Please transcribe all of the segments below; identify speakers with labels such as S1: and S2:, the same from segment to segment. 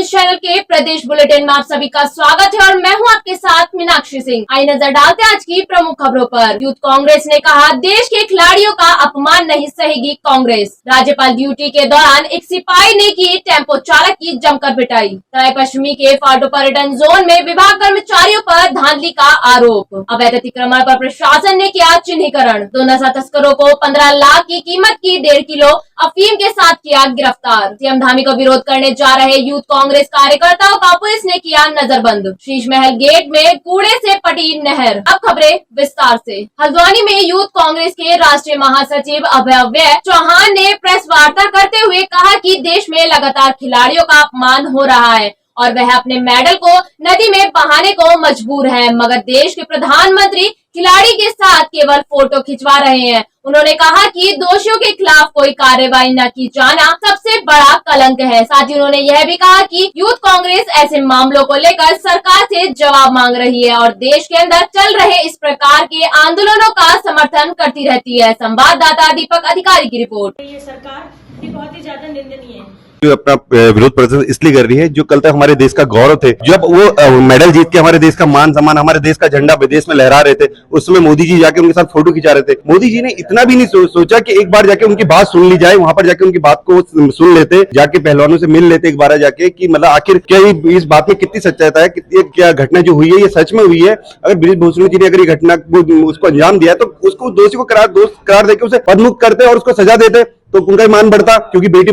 S1: News channel के प्रदेश bulletin में आप सभी का स्वागत है और मैं हूं आपके साथ मीनाक्षी सिंह। आइए नजर डालते हैं आज की प्रमुख खबरों पर। यूथ कांग्रेस ने कहा, देश के खिलाड़ियों का अपमान नहीं सहेगी कांग्रेस। राज्यपाल ड्यूटी के दौरान एक सिपाही ने की टेम्पो चालक की जमकर पिटाई। तराई पश्चिमी के फाटो पर्यटन जोन में विभाग कर्मचारियों पर धांधली का आरोप। अवैध अतिक्रमण पर प्रशासन ने किया चिन्हीकरण। 2 नशा तस्करों को 15 लाख की कीमत की 1.5 किलो अफीम के साथ किया गिरफ्तार। सीएम धामी का विरोध करने जा रहे यूथ कांग्रेस कार्यकर्ताओं का पुलिस ने किया नजरबंद। शीश महल गेट में कूड़े से पटी नहर। अब खबरें विस्तार से। हल्द्वानी में यूथ कांग्रेस के राष्ट्रीय महासचिव अभय चौहान ने प्रेस वार्ता करते हुए कहा कि देश में लगातार खिलाड़ियों का अपमान हो रहा है और वह अपने मेडल को नदी में बहाने को मजबूर है, मगर देश के प्रधानमंत्री खिलाड़ी के साथ केवल फोटो खिंचवा रहे हैं। उन्होंने कहा कि दोषियों के खिलाफ कोई कार्रवाई न की जाना सबसे बड़ा कलंक है। साथ ही उन्होंने यह भी कहा कि यूथ कांग्रेस ऐसे मामलों को लेकर सरकार से जवाब मांग रही है और देश के अंदर चल रहे इस प्रकार के आंदोलनों का समर्थन करती रहती है। संवाददाता दीपक अधिकारी की रिपोर्ट।
S2: ये सरकार की बहुत ही ज्यादा निंदनीय है।
S3: जो अपना विरोध प्रदर्शन इसलिए कर रही है, जो कल तक हमारे देश का गौरव थे, जब वो मेडल जीत के हमारे देश का मान सम्मान, हमारे देश का झंडा विदेश में लहरा रहे थे, उस समय मोदी जी जाके उनके साथ फोटो खिंचा रहे थे। मोदी जी ने इतना भी नहीं सोचा कि एक बार जाके उनकी बात सुन ली जाए, वहां पर जाके उनकी बात को सुन लेते, जाके पहलवानों से मिल लेते एक बार जाके कि मतलब आखिर क्या इस बात में कितनी सच्चाई है, कितनी क्या घटना जो हुई है ये सच में हुई है। अगर ब्रिजभूषण जी ने अगर ये घटना उसको अंजाम दिया तो उसको दोषी को करार देकर उसे पदमुक्त करते और उसको सजा देते तो उनका मान बढ़ता, क्योंकि बेटी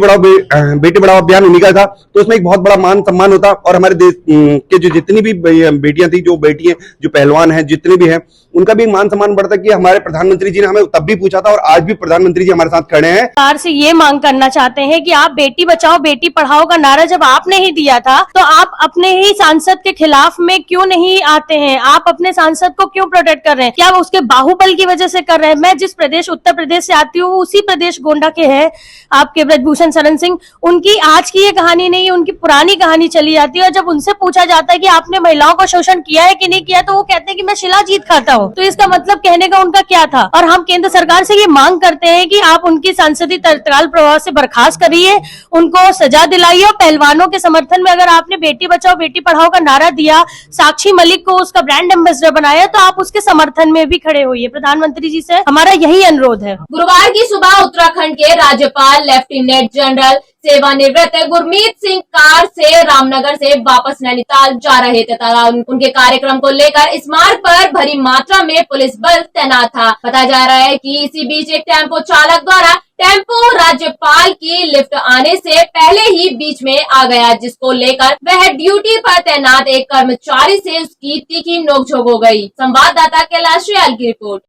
S3: बढ़ाओ अभियान उन्हीं का था, तो उसमें एक बहुत बड़ा मान सम्मान होता। और हमारे देश के जो जितनी भी बेटियां थी, जो बेटियां जो पहलवान हैं, जितने भी हैं, उनका भी मान सम्मान बढ़ता कि हमारे प्रधानमंत्री जी ने हमें तब भी पूछा था और आज भी प्रधानमंत्री जी हमारे साथ खड़े हैं।
S2: सरकार से ये मांग करना चाहते हैं कि आप बेटी बचाओ बेटी पढ़ाओ का नारा जब आपने ही दिया था तो आप अपने ही सांसद के खिलाफ में क्यों नहीं आते हैं? आप अपने सांसद को क्यों प्रोटेक्ट कर रहे हैं? क्या उसके बाहुबल की वजह से कर रहे हैं? मैं जिस प्रदेश उत्तर प्रदेश से आती हूँ उसी प्रदेश गोंडा के है आपके ब्रजभूषण शरण सिंह। उनकी आज की ये कहानी नहीं, उनकी पुरानी कहानी चली जाती है और जब उनसे पूछा जाता है कि आपने महिलाओं का शोषण किया है कि नहीं किया, तो वो कहते हैं कि मैं शिलाजीत खाता हूँ। तो इसका मतलब कहने का उनका क्या था? और हम केंद्र सरकार से ये मांग करते हैं कि आप उनकी सांसदीय तत्काल प्रभाव से बर्खास्त करिए, उनको सजा दिलाइए और पहलवानों के समर्थन में अगर आपने बेटी बचाओ बेटी पढ़ाओ का नारा दिया, साक्षी मलिक को उसका ब्रांड एम्बेसडर बनाया, तो आप उसके समर्थन में भी खड़े होइए। प्रधानमंत्री जी से हमारा यही अनुरोध है।
S1: गुरुवार की सुबह उत्तराखंड के राज्यपाल लेफ्टिनेंट जनरल सेवानिवृत्त गुरमीत सिंह कार से रामनगर से वापस नैनीताल जा रहे थे तथा उनके कार्यक्रम को लेकर इस मार्ग पर भारी मात्रा में पुलिस बल तैनात था। बताया जा रहा है कि इसी बीच एक टेम्पो चालक द्वारा टेम्पो राज्यपाल की लिफ्ट आने से पहले ही बीच में आ गया, जिसको लेकर वह ड्यूटी पर तैनात एक कर्मचारी से उसकी तीखी नोकझोंक हो गई। संवाददाता कैलाश रियाल की रिपोर्ट।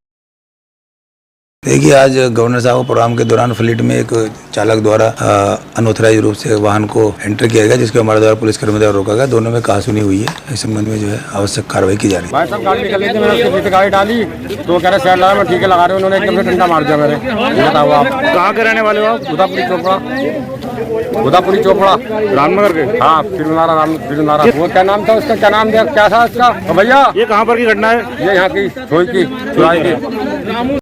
S4: देखिए, आज गवर्नर साहब के प्रोग्राम के दौरान फ्लीट में एक चालक द्वारा अनऑथराइज रूप से वाहन को एंटर किया गया, जिसके हमारे द्वारा पुलिसकर्मी द्वारा रोका गया। दोनों में कहासुनी हुई है। इस संबंध में जो है आवश्यक कार्रवाई की जा रही है।
S5: भाई साहब गाड़ी निकल रही थी, मैंने उसके पीछे गाड़ी डाली तो कह रहे सेट लगा, मैं ठीक है लगा रहे हूँ। उन्होंने एकदम से डंडा मार दिया मेरे। बताओ आप कहाँ के रहने वाले हो? उदापुरी चोपड़ा रामनगर के। हाँ, फिरुनारा। वो क्या नाम था उसका? क्या नाम दिया? क्या था उसका भैया? ये कहाँ पर की घटना है? ये यहाँ की छोई की चुराई की।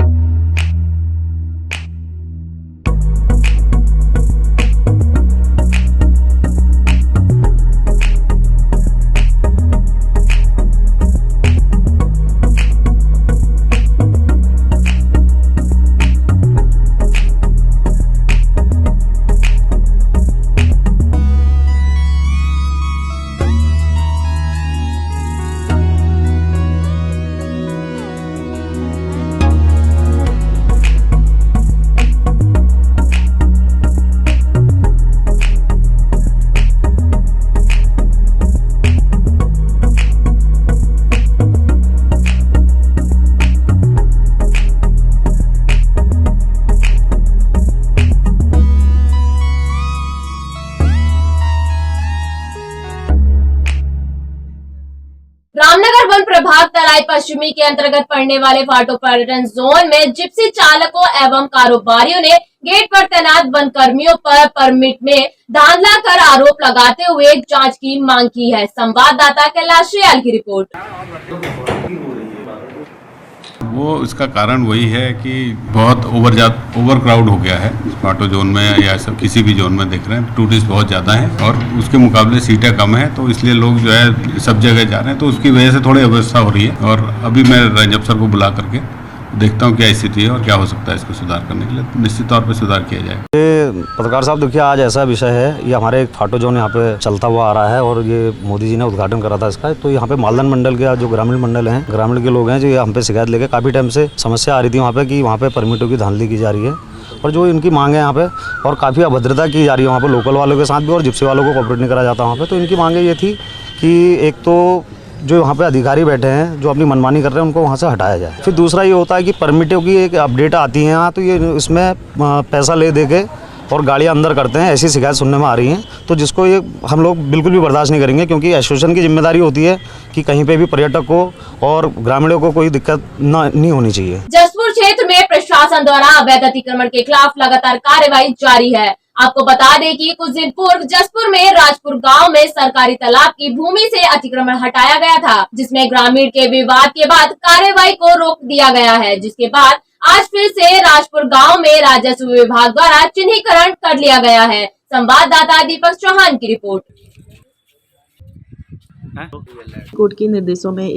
S1: रामनगर वन प्रभाग तराई पश्चिमी के अंतर्गत पड़ने वाले फाटो पर्यटन जोन में जिप्सी चालकों एवं कारोबारियों ने गेट पर तैनात वन कर्मियों पर परमिट में धांधला कर आरोप लगाते हुए जांच की मांग की है। संवाददाता कैलाश रियाल की रिपोर्ट।
S6: वो इसका कारण वही है कि बहुत ओवर क्राउड हो गया है ऑटो जोन में या सब किसी भी जोन में देख रहे हैं, टूरिस्ट बहुत ज़्यादा हैं और उसके मुकाबले सीटें कम हैं, तो इसलिए लोग जो है सब जगह जा रहे हैं, तो उसकी वजह से थोड़ी अव्यवस्था हो रही है। और अभी मैं रंजन सर को बुला करके देखता हूँ क्या स्थिति है और क्या हो सकता है इसको सुधार करने के लिए, निश्चित तौर पे सुधार किया जाएगा।
S7: ये पत्रकार साहब देखिए, आज ऐसा विषय है, ये हमारे एक ऑटो जोन यहाँ पे चलता हुआ आ रहा है और ये मोदी जी ने उद्घाटन करा था इसका। तो यहाँ पे मालदान मंडल के जो ग्रामीण मंडल हैं, ग्रामीण के लोग हैं, जो हम पे शिकायत लेके काफ़ी टाइम से समस्या आ रही थी वहाँ पे कि वहाँ पे परमिटों की धांधली की जा रही है और जो इनकी मांग है यहाँ पे, और काफ़ी अभद्रता की जा रही है वहाँ पे लोकल वालों के साथ भी, और जिप्सी वालों को कोऑपरेट नहीं करा जाता वहाँ पे। तो इनकी मांगे ये थी कि एक तो जो वहाँ पे अधिकारी बैठे हैं जो अपनी मनमानी कर रहे हैं उनको वहाँ से हटाया जाए। फिर दूसरा ये होता है कि परमिटों की एक अपडेट आती है यहाँ, तो ये इसमें पैसा ले दे के और गाड़ियाँ अंदर करते हैं, ऐसी शिकायत सुनने में आ रही हैं। तो जिसको ये हम लोग बिल्कुल भी बर्दाश्त नहीं करेंगे, क्योंकि एसोसिएशन की जिम्मेदारी होती है कि कहीं पे भी पर्यटक को और ग्रामीणों को कोई दिक्कत नहीं होनी चाहिए।
S1: जसपुर क्षेत्र में प्रशासन द्वारा अवैध अतिक्रमण के खिलाफ लगातार कार्रवाई जारी है। आपको बता दें कि कुछ दिन पूर्व जसपुर में राजपुर गांव में सरकारी तालाब की भूमि से अतिक्रमण हटाया गया था, जिसमें ग्रामीण के विवाद के बाद कार्रवाई को रोक दिया गया है, जिसके बाद आज फिर से राजपुर गांव में राजस्व विभाग द्वारा चिन्हीकरण कर लिया गया है। संवाददाता दीपक चौहान की रिपोर्ट।
S8: कोर्ट के निर्देशों में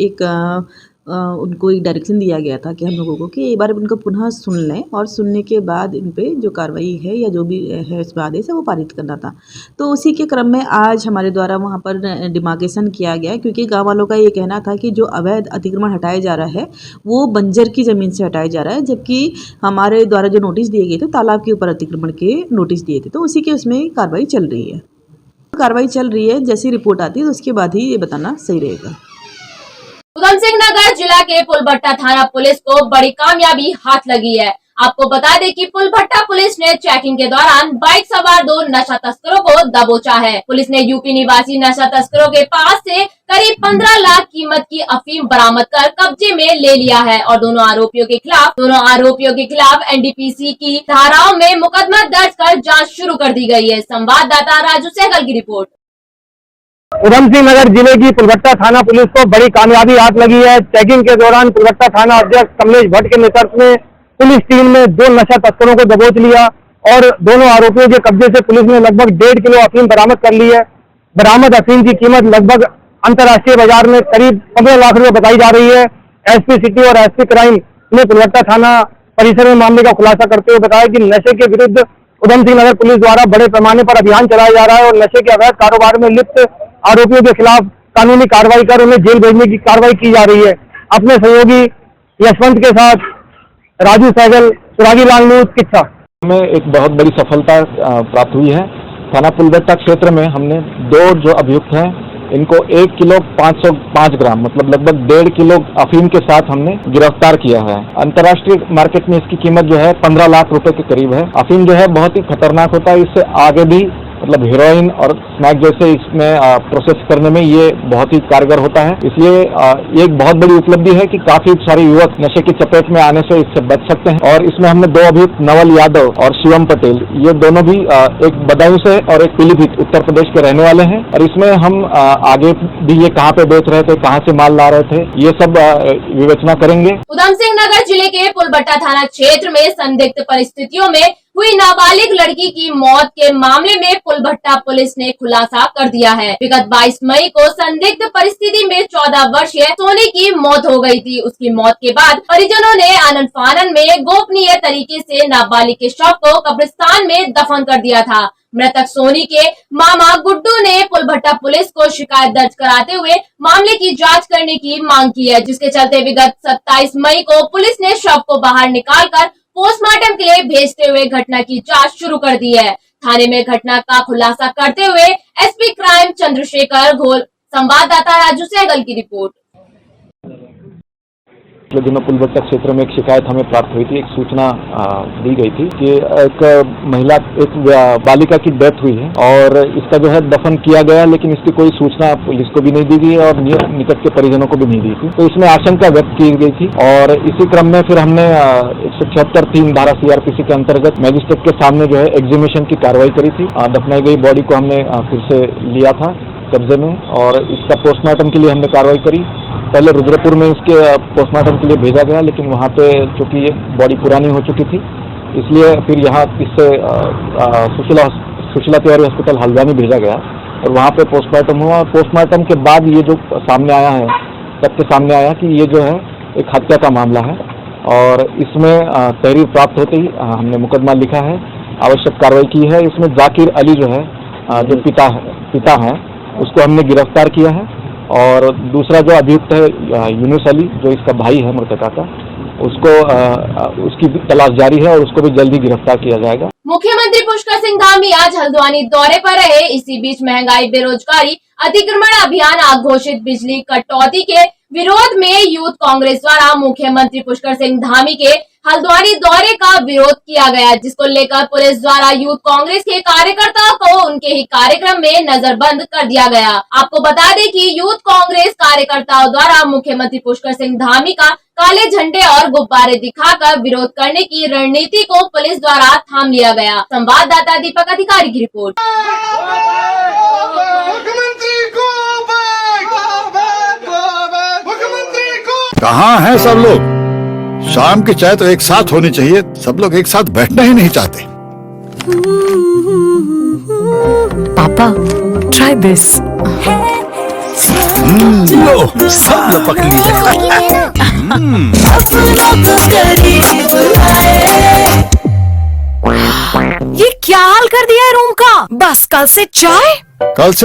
S8: उनको एक डायरेक्शन दिया गया था कि हम लोगों को कि एक बार इनको पुनः सुन लें और सुनने के बाद इन पे जो कार्रवाई है या जो भी है इसमें आदेश है वो पारित करना था। तो उसी के क्रम में आज हमारे द्वारा वहाँ पर डिमार्केशन किया गया, क्योंकि गांव वालों का ये कहना था कि जो अवैध अतिक्रमण हटाया जा रहा है वो बंजर की ज़मीन से हटाया जा रहा है, जबकि हमारे द्वारा जो नोटिस दिए गए थे तालाब के ऊपर अतिक्रमण के नोटिस दिए थे। तो उसी के उसमें कार्रवाई चल रही है। जैसी रिपोर्ट आती है तो उसके बाद ही ये बताना सही रहेगा।
S1: उधम सिंह नगर जिला के पुलभट्टा थाना पुलिस को बड़ी कामयाबी हाथ लगी है। आपको बता दें कि पुलभट्टा पुलिस ने चेकिंग के दौरान बाइक सवार 2 नशा तस्करों को दबोचा है। पुलिस ने यूपी निवासी नशा तस्करों के पास से करीब 15 लाख कीमत की अफीम बरामद कर कब्जे में ले लिया है और दोनों आरोपियों के खिलाफ एनडीपीसी की धाराओं में मुकदमा दर्ज कर जाँच शुरू कर दी गयी है। संवाददाता राजू सहगल की रिपोर्ट।
S9: उधम सिंह नगर जिले की पुलभट्टा थाना पुलिस को बड़ी कामयाबी हाथ लगी है। चेकिंग के दौरान पुलभट्टा थाना अध्यक्ष कमलेश भट्ट के नेतृत्व में पुलिस टीम ने 2 नशा तस्करों को दबोच लिया और दोनों आरोपियों के कब्जे से पुलिस ने लगभग 1.5 किलो अफीम बरामद कर ली है। बरामद अफीम की कीमत लगभग अंतर्राष्ट्रीय बाजार में करीब 15 लाख रुपए बताई जा रही है। एसपी सिटी और एसपी क्राइम ने पुलभट्टा थाना परिसर में मामले का खुलासा करते हुए बताया कि नशे के विरुद्ध उधम सिंह नगर पुलिस द्वारा बड़े पैमाने पर अभियान चलाया जा रहा है और नशे के अवैध कारोबार में लिप्त आरोपियों के खिलाफ कानूनी कार्रवाई कर उन्हें जेल भेजने की कार्रवाई की जा रही है। अपने सहयोगी यशवंत के साथ राजू सहगल, सुरागी लाल न्यूज, किच्छा।
S10: हमें एक बहुत बड़ी सफलता प्राप्त हुई है। थाना पुलभट्टा क्षेत्र में हमने 2 जो अभियुक्त हैं इनको 1 किलो 505 ग्राम मतलब लगभग 1.5 किलो अफीम के साथ हमने गिरफ्तार किया है। अंतर्राष्ट्रीय मार्केट में इसकी कीमत जो है 15 लाख रुपए के करीब है। अफीम जो है बहुत ही खतरनाक होता है, इससे आगे भी मतलब हीरोइन और स्नैक जैसे इसमें प्रोसेस करने में ये बहुत ही कारगर होता है। इसलिए ये एक बहुत बड़ी उपलब्धि है कि काफी सारे युवक नशे की चपेट में आने से इससे बच सकते हैं। और इसमें हमने 2 अभियुक्त नवल यादव और शिवम पटेल, ये दोनों भी एक बदायूं से और एक पीलीभीत उत्तर प्रदेश के रहने वाले हैं। और इसमें हम आगे भी ये कहाँ पे बेच रहे थे, कहाँ से माल ला रहे थे, ये सब विवेचना करेंगे।
S1: उधम सिंह नगर जिले के पुलभट्टा थाना क्षेत्र में संदिग्ध परिस्थितियों में हुई नाबालिग लड़की की मौत के मामले में पुलभट्टा पुलिस ने खुलासा कर दिया है। विगत 22 मई को संदिग्ध परिस्थिति में 14 वर्षीय सोनी की मौत हो गई थी। उसकी मौत के बाद परिजनों ने आनन फानन में गोपनीय तरीके से नाबालिग के शव को कब्रिस्तान में दफन कर दिया था। मृतक सोनी के मामा गुड्डू ने पुलभट्टा पुलिस को शिकायत दर्ज कराते हुए मामले की जांच करने की मांग की है, जिसके चलते विगत 27 मई को पुलिस ने शव को बाहर निकालकर पोस्टमार्टम के लिए भेजते हुए घटना की जांच शुरू कर दी है। थाने में घटना का खुलासा करते हुए एसपी क्राइम चंद्रशेखर घोल। संवाददाता राजू सहगल की रिपोर्ट।
S10: पिछले दिनों पुलभट्टा क्षेत्र में एक शिकायत हमें प्राप्त हुई थी, एक सूचना दी गई थी कि एक बालिका की डेथ हुई है और इसका जो है दफन किया गया, लेकिन इसकी कोई सूचना पुलिस को भी नहीं दी गई और निकट के परिजनों को भी नहीं दी थी। तो इसमें आशंका व्यक्त की गई थी और इसी क्रम में फिर हमने 176(3) धारा CRPC के अंतर्गत मैजिस्ट्रेट के सामने जो है एग्जीमेशन की कार्रवाई करी थी। दफनाई गई बॉडी को हमने फिर से लिया था कब्जे में और इसका पोस्टमार्टम के लिए हमने कार्रवाई करी पहले रुद्रपुर में इसके पोस्टमार्टम के लिए भेजा गया, लेकिन वहाँ पे चूँकि ये बॉडी पुरानी हो चुकी थी, इसलिए फिर यहाँ इससे सुशीला तिवारी हॉस्पिटल हल्द्वानी भेजा गया और वहाँ पे पोस्टमार्टम हुआ। और पोस्टमार्टम के बाद ये जो सामने आया है, सबके सामने आया कि ये जो है एक हत्या का मामला है और इसमें तहरीर प्राप्त होते ही हमने मुकदमा लिखा है, आवश्यक कार्रवाई की है। इसमें जाकिर अली जो है, जो पिता है, उसको हमने गिरफ्तार किया है और दूसरा जो अभियुक्त है यूनुस अली, जो इसका भाई है मृतका का, उसकी तलाश जारी है और उसको भी जल्दी गिरफ्तार किया जाएगा।
S1: मुख्यमंत्री पुष्कर सिंह धामी आज हल्द्वानी दौरे पर रहे। इसी बीच महंगाई, बेरोजगारी, अतिक्रमण अभियान, अघोषित बिजली कटौती के विरोध में यूथ कांग्रेस द्वारा मुख्यमंत्री पुष्कर सिंह धामी के हल्द्वानी दौरे का विरोध किया गया, जिसको लेकर पुलिस द्वारा यूथ कांग्रेस के कार्यकर्ताओं को उनके ही कार्यक्रम में नजरबंद कर दिया गया। आपको बता दें कि यूथ कांग्रेस कार्यकर्ताओं द्वारा मुख्यमंत्री पुष्कर सिंह धामी का काले झंडे और गुब्बारे दिखाकर विरोध करने की रणनीति को पुलिस द्वारा थाम लिया गया। संवाददाता दीपक अधिकारी की रिपोर्ट।
S11: कहाँ हैं सब लोग? शाम की चाय तो एक साथ होनी चाहिए, सब लोग एक साथ बैठना ही नहीं चाहते।
S12: पापा, ट्राई दिस।
S11: लो, सब लोग पकड़
S12: ये क्या हाल कर दिया है रूम का? बस कल से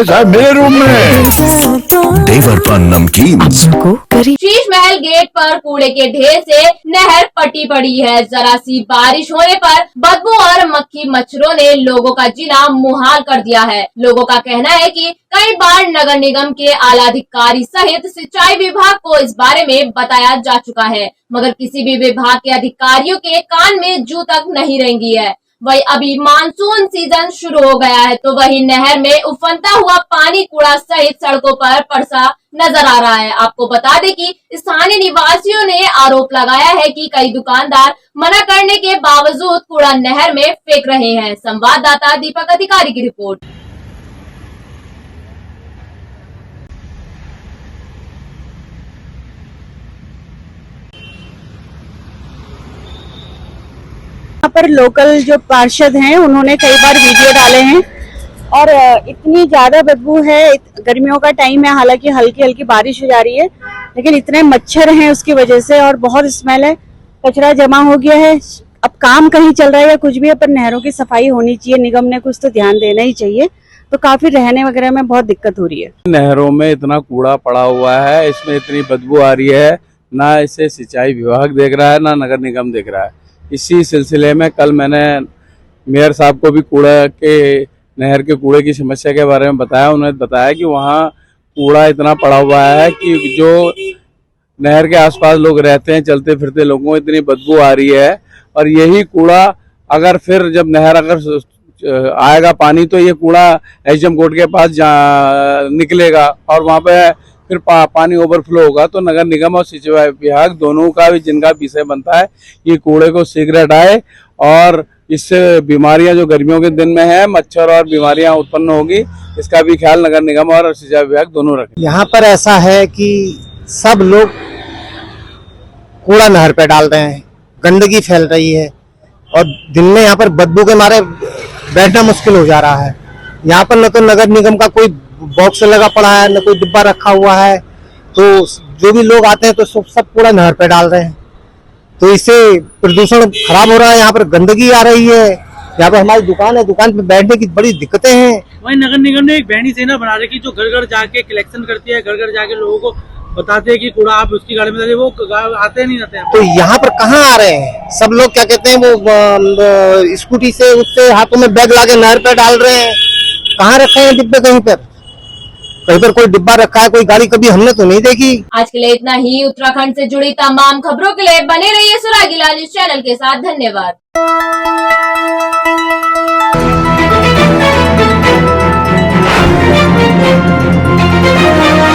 S12: चाय मेरे रूम में।
S11: देवर पान नमकीन
S12: को करी।
S1: शीश महल गेट पर कूड़े के ढेर से नहर पटी पड़ी है। जरा सी बारिश होने पर बदबू और मक्खी मच्छरों ने लोगों का जीना मुहाल कर दिया है। लोगों का कहना है कि कई बार नगर निगम के आलाधिकारी सहित सिंचाई विभाग को इस बारे में बताया जा चुका है, मगर किसी भी विभाग के अधिकारियों के कान में जू तक नहीं रेंगी है। वही अभी मानसून सीजन शुरू हो गया है, तो वही नहर में उफनता हुआ पानी कूड़ा सहित सड़कों पर पड़ता नजर आ रहा है। आपको बता दें कि स्थानीय निवासियों ने आरोप लगाया है कि कई दुकानदार मना करने के बावजूद कूड़ा नहर में फेंक रहे हैं। संवाददाता दीपक अधिकारी की रिपोर्ट।
S2: यहाँ पर लोकल जो पार्षद हैं उन्होंने कई बार वीडियो डाले हैं और इतनी ज्यादा बदबू है। गर्मियों का टाइम है, हालांकि हल्की हल्की बारिश हो जा रही है, लेकिन इतने मच्छर हैं उसकी वजह से और बहुत स्मेल है, कचरा जमा हो गया है। अब काम कहीं चल रहा है या कुछ भी है, पर नहरों की सफाई होनी चाहिए, निगम ने कुछ तो ध्यान देना ही चाहिए। तो काफी रहने वगैरह में बहुत दिक्कत हो रही है।
S13: नहरों में इतना कूड़ा पड़ा हुआ है, इसमें इतनी बदबू आ रही है, ना इसे सिंचाई विभाग देख रहा है ना नगर निगम देख रहा है। इसी सिलसिले में कल मैंने मेयर साहब को भी नहर के कूड़े की समस्या के बारे में बताया। उन्होंने बताया कि वहाँ कूड़ा इतना पड़ा हुआ है कि जो नहर के आसपास लोग रहते हैं, चलते फिरते लोगों को इतनी बदबू आ रही है। और यही कूड़ा अगर फिर जब नहर अगर आएगा पानी, तो ये कूड़ा एचएम कोर्ट के पास निकलेगा और वहाँ पे फिर पानी ओवरफ्लो होगा। तो नगर निगम और सिंचाई विभाग दोनों का भी जिनका विषय बनता है कि कूड़े को शीघ्र हटाए और इससे बीमारियां जो गर्मियों के दिन में है, मच्छर और बीमारियां उत्पन्न होगी, इसका भी ख्याल नगर निगम और सिंचाई विभाग दोनों रखें।
S9: यहाँ पर ऐसा है कि सब लोग कूड़ा नहर पे डाल रहे हैं, गंदगी फैल रही है और दिन में यहाँ पर बदबू के मारे बैठना मुश्किल हो जा रहा है। यहाँ पर न तो नगर निगम का कोई बॉक्स लगा पड़ा है, न कोई डिब्बा रखा हुआ है, तो जो भी लोग आते हैं तो सब कूड़ा नहर पे डाल रहे हैं, तो इससे प्रदूषण खराब हो रहा है। यहाँ पर गंदगी आ रही है। यहाँ पर हमारी दुकान है, दुकान पे बैठने की बड़ी दिक्कतें हैं।
S14: वही नगर निगम ने एक बहनी सेना बना रखी जो घर घर जाके कलेक्शन करती है, घर घर जाके लोगों को बताते हैं कि कूड़ा आप उसकी गाड़ी में डालिए, वो आते नहीं आते हैं।
S9: तो यहाँ पर कहाँ आ रहे हैं सब लोग, क्या कहते हैं, वो स्कूटी से उससे हाथों में बैग लाके नहर पे डाल रहे हैं। कहाँ रखे हैं डिब्बे? कहीं पर कोई डिब्बा रखा है, कोई गाड़ी कभी हमने तो नहीं देखी।
S1: आज के लिए इतना ही। उत्तराखंड से जुड़ी तमाम खबरों के लिए बने रहिए सुरागीला न्यूज चैनल के साथ। धन्यवाद।